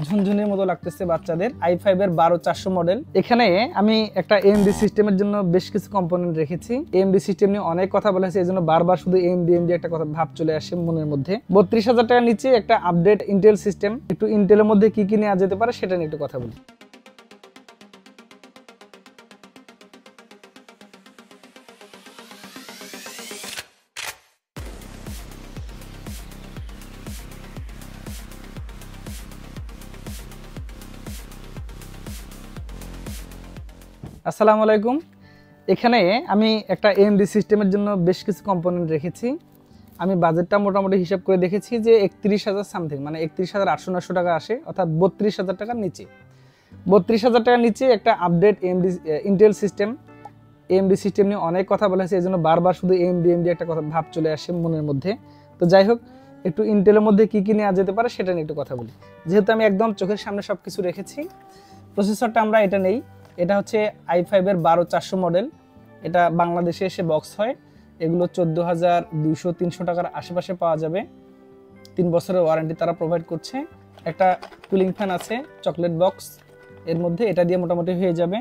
ঝুনঝুনির মতো লাগতেছে বাচ্চাদের। i5 এর 12400 মডেল। এখানে আমি একটা AMD সিস্টেমের জন্য বেশ কিছু কম্পোনেন্ট রেখেছি। AMD সিস্টেম নিয়ে অনেক কথা বলা হয়েছে, এজন্য বারবার শুধু AMD একটা কথা ভাব চলে আসে মনের মধ্যে। 32,000 টাকার নিচে একটা আপডেট ইন্টেল সিস্টেম, একটু ইন্টেলের মধ্যে কি কি নেওয়া যেতে পারে সেটা নিয়ে একটু কথা বলি। আসসালামু আলাইকুম। এখানে আমি একটা AMD সিস্টেমের জন্য বেশ কিছু কম্পোনেন্ট রেখেছি। আমি বাজেটটা মোটামুটি হিসাব করে দেখেছি যে 31,000 সামথিং, মানে 31,800 টাকা আসে, অর্থাৎ 32,000 টাকার নিচে। 32,000 টাকার নিচে একটা update Intel system, AMD system নিয়ে অনেক কথা বলা হয়েছে, এজন্য বারবার শুধু AMD একটা কথা ভাব চলে আসে মনের মধ্যে। তো যাই হোক, একটু ইন্টেলের মধ্যে কি কি নেওয়া যেতে পারে সেটা নিয়ে একটু কথা বলি। যেহেতু আমি একদম চোখের সামনে সব কিছু রেখেছি, প্রসেসরটা আমরা এটা নেই। এটা হচ্ছে i5 এর 12400 মডেল। এটা বাংলাদেশে এসে বক্স হয়। এগুলো 14,200-300 টাকার আশেপাশে পাওয়া যাবে। 3 বছরের ওয়ারেন্টি তারা প্রোভাইড করছে। একটা কুলিং ফ্যান আছে চকলেট বক্স এর মধ্যে, এটা দিয়ে মোটামুটি হয়ে যাবে।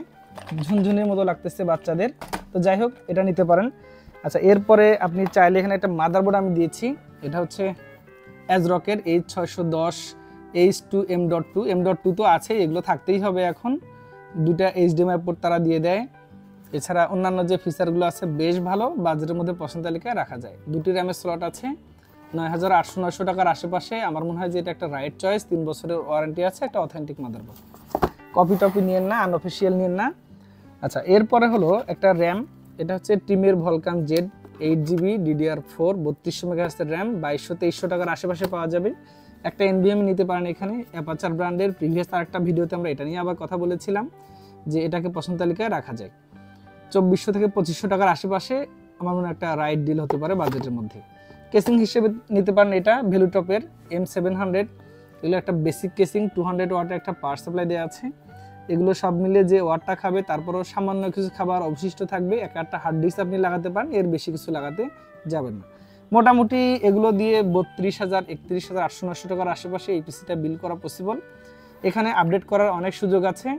ঝুনঝুনির মতো লাগতেছে বাচ্চাদের। তো যাই হোক, এটা নিতে পারেন। আচ্ছা, এরপরে আপনি চাইলে এখানে একটা মাদারবোর্ড আমি দিয়েছি। এটা হচ্ছে ASRock-এর H610 H2 M.2 M.2 তো আছে, এগুলো থাকতেই হবে এখন। দুটা HDMI পোর্ট তারা দিয়ে দেয়। এছাড়া অন্যান্য যে ফিচারগুলো আছে বেশ ভালো, বাজেটের মধ্যে পছন্দ তালিকায় রাখা যায়। 2টি র্যামের স্লট আছে। 9,800-900 টাকার আশেপাশে। আমার মনে হয় যে এটা একটা রাইট চয়েস। 3 বছরের ওয়ারেন্টি আছে, একটা অথেন্টিক মাদারবোর্ড। কপি টপি নিয়েন না, আনঅফিসিয়াল নিয়েন না। আচ্ছা, এরপরে হলো একটা র্যাম। এটা হচ্ছে টিমের Vulcan Z 8GB DDR4 3200 MHz RAM, 2200-2300 টাকার আশেপাশে পাওয়া যাবে। একটা NVMe নিতে পারেন এখানে, অ্যাপাচার ব্র্যান্ডের। প্রিভিয়াস আরেকটা ভিডিওতে আমরা এটা নিয়ে আবার কথা বলেছিলাম যে এটাকে পছন্দ তালিকায় রাখা যায়। 2400 থেকে 2500 টাকার আশেপাশে আমার মনে একটা রাইট ডিল হতে পারে বাজেটের মধ্যে। কেসিং হিসেবে নিতে পারেন এটা ভ্যালুটপের M700। এগুলো একটা বেসিক কেসিং, 200 ওয়াটের একটা পাওয়ার সাপ্লাই দেওয়া আছে। এগুলো সব মিলে যে ওয়াটটা খাবে, তারপরও সামান্য কিছু খাবার অবশিষ্ট থাকবে। একটা হার্ড ডিস্ক আপনি লাগাতে পারেন, এর বেশি কিছু লাগাতে যাবেন না। মোটামুটি এগুলো দিয়ে 32,000 31,800 টাকার আশেপাশে এই পিসিটা বিল করা পসিবল। এখানে আপডেট করার অনেক সুযোগ আছে।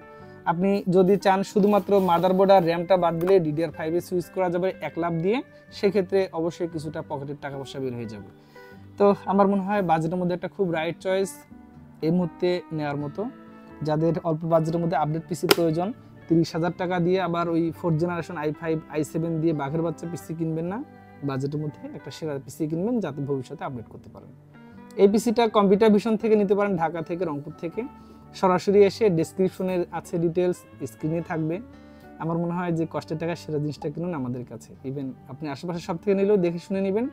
আপনি যদি চান শুধুমাত্র মাদারবোর্ড আর র্যামটা বাদ দিলে DDR5-এ সুইচ করা যাবে 1 লাখ দিয়ে, সেক্ষেত্রে অবশ্যই কিছুটা পকেটের টাকা পয়সা বের হয়ে যাবে। তো আমার মনে হয় বাজেটের মধ্যে একটা খুব রাইট চয়েস এই মুহূর্তে নেওয়ার মতো। যাদের অল্প বাজেটের মধ্যে আপডেট পিসির প্রয়োজন, 30,000 টাকা দিয়ে আবার ওই 4th জেনারেশন i5 i7 দিয়ে বাঘের বাচ্চা পিসি কিনবেন না। বাজেটের মধ্যে একটা সেরা পিসি কিনবেন, যাতে ভবিষ্যতে আপডেট করতে পারেন। এই পিসিটা কম্পিউটার ভিশন থেকে নিতে পারেন, ঢাকা থেকে, রংপুর থেকে। সরাসরি এসে ডেসক্রিপশনের আছে ডিটেলস, স্ক্রিনে থাকবে। আমার মনে হয় যে কষ্টের টাকা সেরা জিনিসটা কিনুন আমাদের কাছে। ইভেন আপনি আশেপাশে সব থেকে নিলেও দেখে শুনে নেবেন,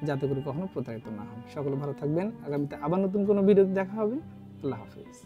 যাতে করে কখনো প্রতারিত না হন। সকলে ভালো থাকবেন। আগামীতে আবার নতুন কোনো ভিডিওতে দেখা হবে। আল্লাহ হাফেজ।